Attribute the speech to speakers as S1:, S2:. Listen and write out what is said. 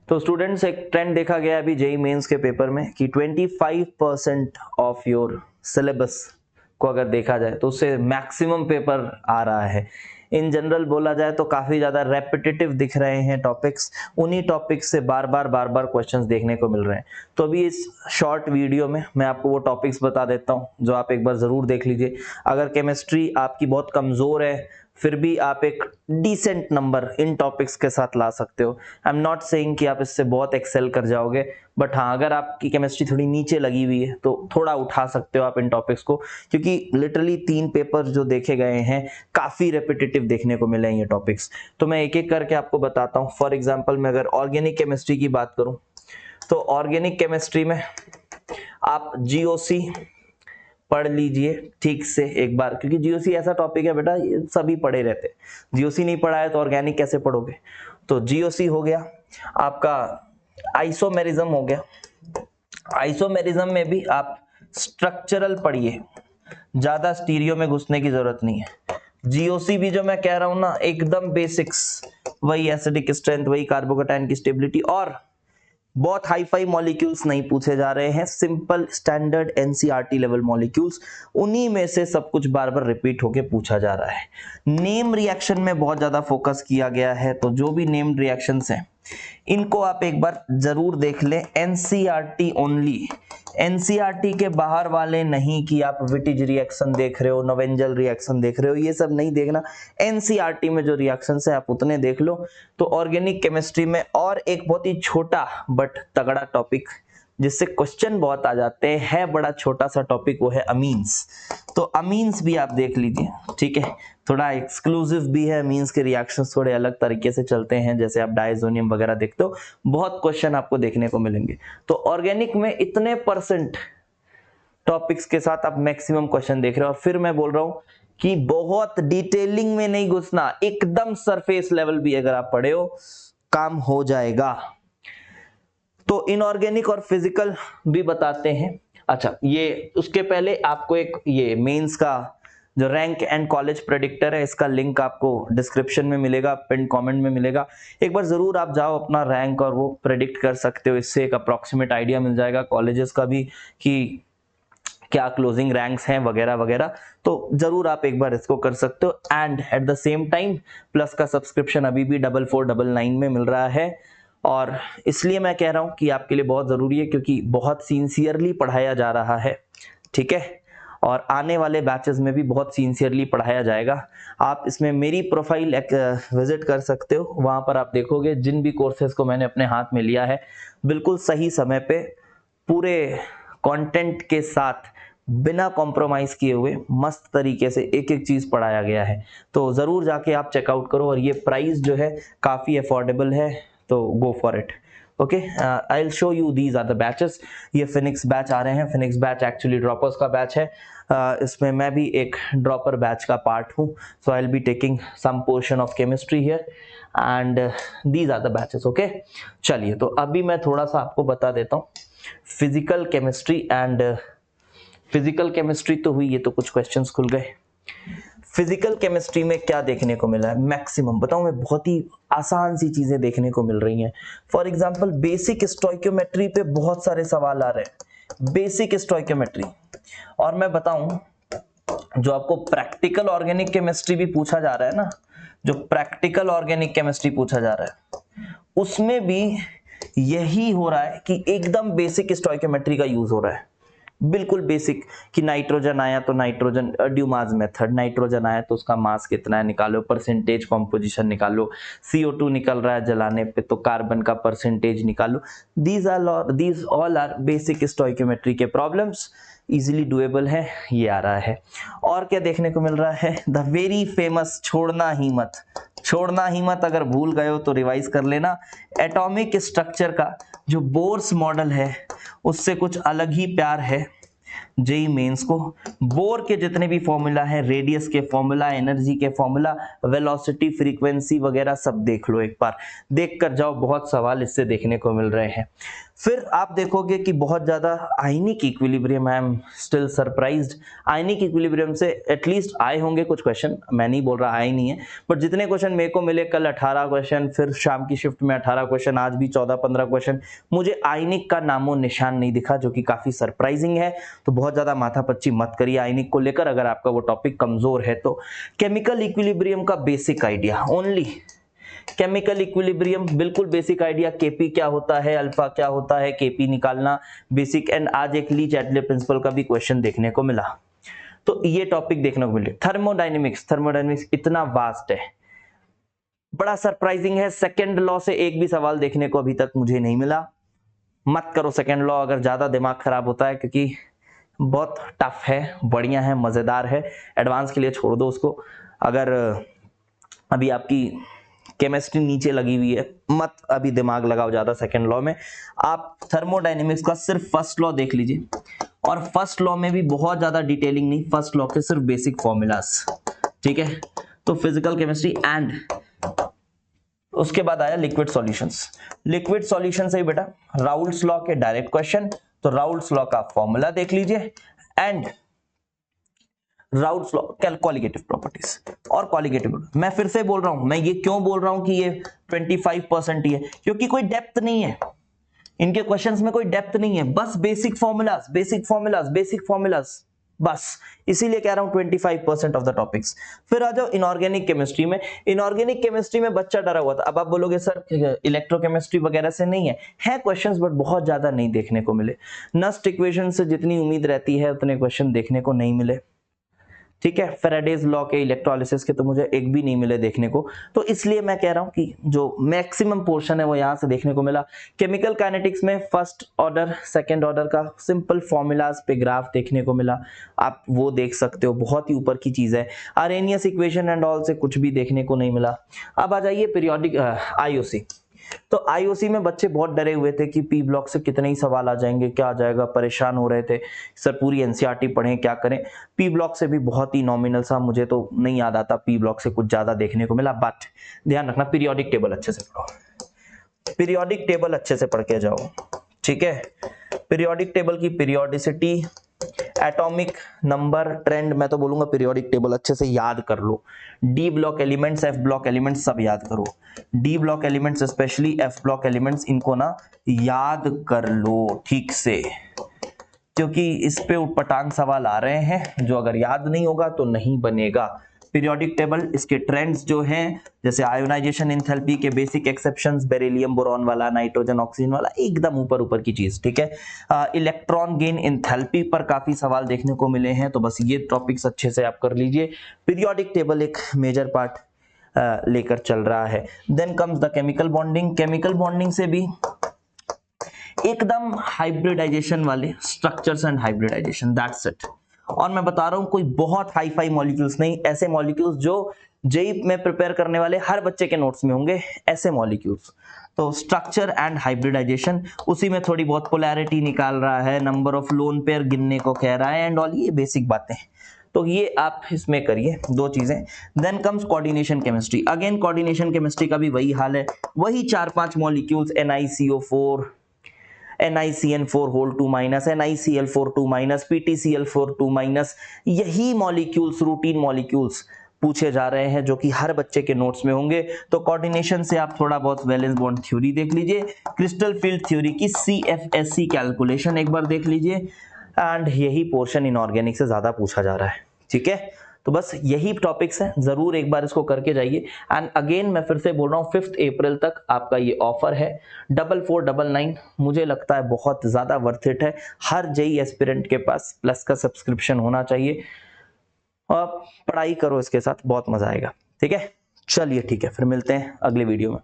S1: तो स्टूडेंट्स एक ट्रेंड देखा गया अभी जेईई मेंस के पेपर में कि 25% ऑफ योर सिलेबस को अगर देखा जाए तो उससे मैक्सिमम पेपर आ रहा है। इन जनरल बोला जाए तो काफी ज्यादा रेपिटेटिव दिख रहे हैं टॉपिक्स, उन्हीं टॉपिक्स से बार बार क्वेश्चंस देखने को मिल रहे हैं। तो अभी इस शॉर्ट वीडियो में मैं आपको वो टॉपिक्स बता देता हूं जो आप एक बार जरूर देख लीजिए। अगर केमिस्ट्री आपकी बहुत कमजोर है फिर भी आप एक डिसेंट नंबर इन टॉपिक्स के साथ ला सकते हो। आई एम नॉट सेइंग कि आप इससे बहुत एक्सेल कर जाओगे, बट हाँ अगर आपकी केमिस्ट्री थोड़ी नीचे लगी हुई है तो थोड़ा उठा सकते हो आप इन टॉपिक्स को, क्योंकि लिटरली 3 पेपर जो देखे गए हैं काफी रेपिटेटिव देखने को मिले हैं ये टॉपिक्स। तो मैं एक एक करके आपको बताता हूँ। फॉर एग्जाम्पल मैं अगर ऑर्गेनिक केमिस्ट्री की बात करूं तो ऑर्गेनिक केमिस्ट्री में आप जीओसी पढ़ लीजिए ठीक से एक बार, क्योंकि जीओसी ऐसा टॉपिक है बेटा ये सभी पढ़े रहते हैं। जीओसी नहीं पढ़ा है तो ऑर्गेनिक कैसे पढ़ोगे। तो जीओसी हो गया आपका, आइसोमेरिज्म हो गया। आइसोमेरिज्म में भी आप स्ट्रक्चरल पढ़िए, ज्यादा स्टीरियो में घुसने की जरूरत नहीं है। जीओसी भी जो मैं कह रहा हूं ना एकदम बेसिक्स, वही एसिडिक स्ट्रेंथ, वही कार्बोकैटायन की स्टेबिलिटी, और बहुत हाई फाई मॉलिक्यूल्स नहीं पूछे जा रहे हैं, simple standard NCERT level molecules, उन्हीं में से सब कुछ बार बार रिपीट होके पूछा जा रहा है। नेम रिएक्शन में बहुत ज्यादा फोकस किया गया है, तो जो भी नेम्ड रिएक्शंस हैं इनको आप एक बार जरूर देख लें। एनसीईआरटी ओनली, एनसीईआरटी के बाहर वाले नहीं कि आप विटिज रिएक्शन देख रहे हो, नोवेंजल रिएक्शन देख रहे हो, ये सब नहीं देखना। एनसीईआरटी में जो रिएक्शंस है आप उतने देख लो। तो ऑर्गेनिक केमिस्ट्री में और एक बहुत ही छोटा बट तगड़ा टॉपिक जिससे क्वेश्चन बहुत आ जाते हैं, बड़ा छोटा सा टॉपिक, वो है अमीन्स। तो अमीन्स भी आप देख लीजिए, ठीक है, थोड़ा एक्सक्लूसिव भी है। अमीन्स के रिएक्शंस थोड़े अलग तरीके से चलते हैं, जैसे आप डायजोनियम वगैरह देखते हो, बहुत क्वेश्चन आपको देखने को मिलेंगे। तो ऑर्गेनिक में इतने परसेंट टॉपिक्स के साथ आप मैक्सिमम क्वेश्चन देख रहे हो। और फिर मैं बोल रहा हूं कि बहुत डिटेलिंग में नहीं घुसना, एकदम सरफेस लेवल भी अगर आप पढ़े हो काम हो जाएगा। तो इनऑर्गेनिक और फिजिकल भी बताते हैं। अच्छा, ये उसके पहले आपको एक ये मेंस का जो रैंक एंड कॉलेज प्रेडिक्टर है, इसका लिंक आपको डिस्क्रिप्शन में मिलेगा, पिन कमेंट में मिलेगा। एक बार जरूर आप जाओ अपना रैंक और वो प्रेडिक्ट कर सकते हो, इससे एक अप्रोक्सीमेट आइडिया मिल जाएगा कॉलेजेस का भी कि क्या क्लोजिंग रैंक्स हैं वगैरह वगैरह। तो जरूर आप एक बार इसको कर सकते हो। And at the same time plus का सब्सक्रिप्शन अभी भी 4499 में मिल रहा है, और इसलिए मैं कह रहा हूं कि आपके लिए बहुत जरूरी है, क्योंकि बहुत सिंसियरली पढ़ाया जा रहा है, ठीक है, और आने वाले बैचेस में भी बहुत सिंसियरली पढ़ाया जाएगा। आप इसमें मेरी प्रोफाइल विजिट कर सकते हो, वहां पर आप देखोगे जिन भी कोर्सेज को मैंने अपने हाथ में लिया है बिल्कुल सही समय पे पूरे कंटेंट के साथ बिना कॉम्प्रोमाइज किए हुए मस्त तरीके से एक एक चीज पढ़ाया गया है। तो जरूर जाके आप चेकआउट करो, और ये प्राइस जो है काफी अफोर्डेबल है, तो go for it. Okay, I will show you these are the batches. ये फिनिक्स बैच आ रहे हैं। फिनिक्स बैच एक्चुअली ड्रॉपर्स का बैच है, इसमें मैं भी एक ड्रॉपर बैच का पार्ट हूँ। So I will be taking some portion of chemistry here and these are the batches. Okay, चलिए तो अभी मैं थोड़ा सा आपको बता देता हूँ physical chemistry and physical chemistry तो हुई, ये तो कुछ क्वेश्चंस खुल गए। फिजिकल केमिस्ट्री में क्या देखने को मिला है मैक्सिमम बताऊं मैं, बहुत ही आसान सी चीजें देखने को मिल रही हैं। फॉर एग्जांपल बेसिक स्टोइकियोमेट्री पे बहुत सारे सवाल आ रहे हैं, बेसिक स्टोइकियोमेट्री। और मैं बताऊं जो आपको प्रैक्टिकल ऑर्गेनिक केमिस्ट्री भी पूछा जा रहा है ना, जो प्रैक्टिकल ऑर्गेनिक केमिस्ट्री पूछा जा रहा है उसमें भी यही हो रहा है कि एकदम बेसिक स्टोइकियोमेट्री का यूज हो रहा है, बिल्कुल बेसिक, कि नाइट्रोजन आया तो नाइट्रोजन ड्यूमास मेथड, नाइट्रोजन आया तो उसका मास कितना है निकालो, परसेंटेज कॉम्पोजिशन निकालो, CO2 निकल रहा है जलाने पे तो कार्बन का परसेंटेज निकालो। These all are basic stoichiometry के प्रॉब्लम्स, इजीली डुएबल है, ये आ रहा है। और क्या देखने को मिल रहा है, द वेरी फेमस छोड़ना ही मत, छोड़ना ही मत, अगर भूल गए हो तो रिवाइज कर लेना। एटॉमिक स्ट्रक्चर का जो बोर्स मॉडल है उससे कुछ अलग ही प्यार है, जेई मेंस को बोर के जितने भी फॉर्मूला है, रेडियस के फॉर्मूला, एनर्जी के फॉर्मूला, वेलोसिटी, फ्रीक्वेंसी वगैरह सब देख लो एक बार, देख कर जाओ, बहुत सवाल इससे देखने को मिल रहे हैं। फिर आप देखोगे कि बहुत ज्यादा ionic equilibrium, I am still surprised, ionic equilibrium से एटलीस्ट आए होंगे कुछ क्वेश्चन, मैं नहीं बोल रहा आए नहीं है, बट जितने क्वेश्चन मेरे को मिले, कल 18 क्वेश्चन, फिर शाम की शिफ्ट में 18 क्वेश्चन, आज भी 14-15 क्वेश्चन, मुझे आयनिक का नामो निशान नहीं दिखा, जो कि काफी सरप्राइजिंग है। तो बहुत ज्यादा माथापच्ची मत करिए आयनिक को लेकर, अगर आपका वो टॉपिक कमजोर है तो। केमिकल इक्विलिब्रियम का basic idea, only chemical equilibrium, बिल्कुल बेसिक आइडिया, केपी क्या होता है, अल्फा क्या होता है, केपी निकालना बेसिक। एंड आज एक ली चैटले प्रिंसिपल का भी क्वेश्चन देखने को मिला, तो ये टॉपिक देखने को मिले। थर्मोडायनेमिक्स इतना वास्ट है, बड़ा सरप्राइजिंग है। सेकंड लॉ से एक भी सवाल देखने को अभी तक मुझे नहीं मिला। मत करो सेकंड लॉ, अगर ज्यादा दिमाग खराब होता है, क्योंकि बहुत टफ है, बढ़िया है, मजेदार है, एडवांस के लिए छोड़ दो उसको। अगर अभी आपकी केमिस्ट्री नीचे लगी हुई है, मत अभी दिमाग लगाओ ज्यादा सेकंड लॉ में। आप थर्मोडायनेमिक्स का सिर्फ फर्स्ट लॉ देख लीजिए, और फर्स्ट लॉ में भी बहुत ज्यादा डिटेलिंग नहीं, फर्स्ट लॉ के सिर्फ बेसिक फॉर्मूलाज, ठीक है। तो फिजिकल केमिस्ट्री एंड उसके बाद आया लिक्विड सॉल्यूशंस। लिक्विड सॉल्यूशन से ही बेटा राउल्ट्स लॉ के डायरेक्ट क्वेश्चन, तो राउल्ट्स लॉ का फॉर्मूला देख लीजिए, and Raoult's law qualitative properties और क्वालिटेटिव। मैं फिर से बोल रहा हूं, मैं ये क्यों बोल रहा हूं कि ये 25% ही है, क्योंकि कोई डेप्थ नहीं है इनके क्वेश्चंस में, कोई डेप्थ नहीं है, बस बेसिक फॉर्मूलाज बस, इसीलिए कह रहा हूं 25% ऑफ द टॉपिक्स। फिर आ जाओ इनऑर्गेनिक केमिस्ट्री में। इनऑर्गेनिक केमिस्ट्री में बच्चा डरा हुआ था, अब आप बोलोगे सर इलेक्ट्रोकेमिस्ट्री वगैरह से नहीं है क्वेश्चंस, बट बहुत ज्यादा नहीं देखने को मिले। नस्ट इक्वेशन से जितनी उम्मीद रहती है उतने क्वेश्चन देखने को नहीं मिले, ठीक है। फेराडेज लॉ के, इलेक्ट्रोलिसिस के तो मुझे एक भी नहीं मिले देखने को, तो इसलिए मैं कह रहा हूं कि जो मैक्सिमम पोर्शन है वो यहां से देखने को मिला। केमिकल काइनेटिक्स में फर्स्ट ऑर्डर सेकंड ऑर्डर का सिंपल फॉर्मूलाज पे ग्राफ देखने को मिला, आप वो देख सकते हो, बहुत ही ऊपर की चीज है। आरेनियस इक्वेशन एंड ऑल से कुछ भी देखने को नहीं मिला। अब आ जाइए पीरियोडिक आईओसी। तो आईओसी में बच्चे बहुत डरे हुए थे कि पी ब्लॉक से कितने ही सवाल आ जाएंगे, क्या आ जाएगा, परेशान हो रहे थे सर, पूरी एनसीईआरटी पढ़ें क्या करें। पी ब्लॉक से भी बहुत ही नॉमिनल सा, मुझे तो नहीं याद आता पी ब्लॉक से कुछ ज्यादा देखने को मिला। बट ध्यान रखना पीरियोडिक टेबल अच्छे से पढ़ो, पीरियोडिक टेबल अच्छे से पढ़ के जाओ, ठीक है। पीरियोडिक टेबल की पीरियोडिसिटी, एटॉमिक नंबर, ट्रेंड, मैं तो बोलूंगा पीरियोडिक टेबल अच्छे से याद कर लो। D block elements, F block elements सब याद करो, D block elements specially, F block elements, इनको ना याद कर लो ठीक से, क्योंकि इस पे उटपटांग सवाल आ रहे हैं, जो अगर याद नहीं होगा तो नहीं बनेगा। पीरियोडिक टेबल, इसके ट्रेंड्स जो हैं, जैसे आयोनाइजेशन एंथैल्पी के बेसिक एक्सेप्शंस, बेरिलियम बोरॉन वाला, नाइट्रोजन ऑक्सीजन वाला, एकदम ऊपर की चीज, ठीक है। इलेक्ट्रॉन गेन एंथैल्पी पर काफी सवाल देखने को मिले हैं, तो बस ये टॉपिक्स अच्छे से आप कर लीजिए। पीरियोडिक टेबल एक मेजर पार्ट लेकर चल रहा है। Then comes the chemical bonding. Chemical bonding से भी एकदम हाइब्रिडाइजेशन वाले structures and hybridisation, that's it. और मैं बता रहा हूं कोई बहुत हाई फाई मॉलिक्यूल्स नहीं, ऐसे मॉलिक्यूल्स जो जेई में प्रिपेयर करने वाले हर बच्चे के नोट्स में होंगे, ऐसे मॉलिक्यूल्स। तो स्ट्रक्चर एंड हाइब्रिडाइजेशन, उसी में थोड़ी बहुत पोलैरिटी निकाल रहा है, नंबर ऑफ लोन पेयर गिनने को कह रहा है एंड ऑल, ये बेसिक बातें, तो ये आप इसमें करिए दो चीजें। Then comes coordination chemistry. Again coordination chemistry का भी वही हाल है, वही 4-5 molecules, NiCO4, NiCN4 whole 2 minus, NiCl4 2 minus, PtCl4 2 minus, यही मॉलिक्यूल्स, रूटीन मॉलिक्यूल्स पूछे जा रहे हैं, जो कि हर बच्चे के नोट्स में होंगे। तो कोऑर्डिनेशन से आप थोड़ा बहुत वैलेंस बॉन्ड थ्योरी देख लीजिए, क्रिस्टल फील्ड थ्योरी की CFSC कैलकुलेशन एक बार देख लीजिए, एंड यही पोर्शन इनऑर्गेनिक से ज्यादा पूछा जा रहा है, ठीक है। तो बस यही टॉपिक्स हैं, जरूर एक बार इसको करके जाइए। एंड अगेन मैं फिर से बोल रहा हूँ 5 अप्रैल तक आपका ये ऑफर है 4499, मुझे लगता है बहुत ज्यादा वर्थ इट है। हर जेई एस्पिरेंट के पास प्लस का सब्सक्रिप्शन होना चाहिए, और पढ़ाई करो इसके साथ, बहुत मजा आएगा, ठीक है। चलिए ठीक है, फिर मिलते हैं अगले वीडियो में।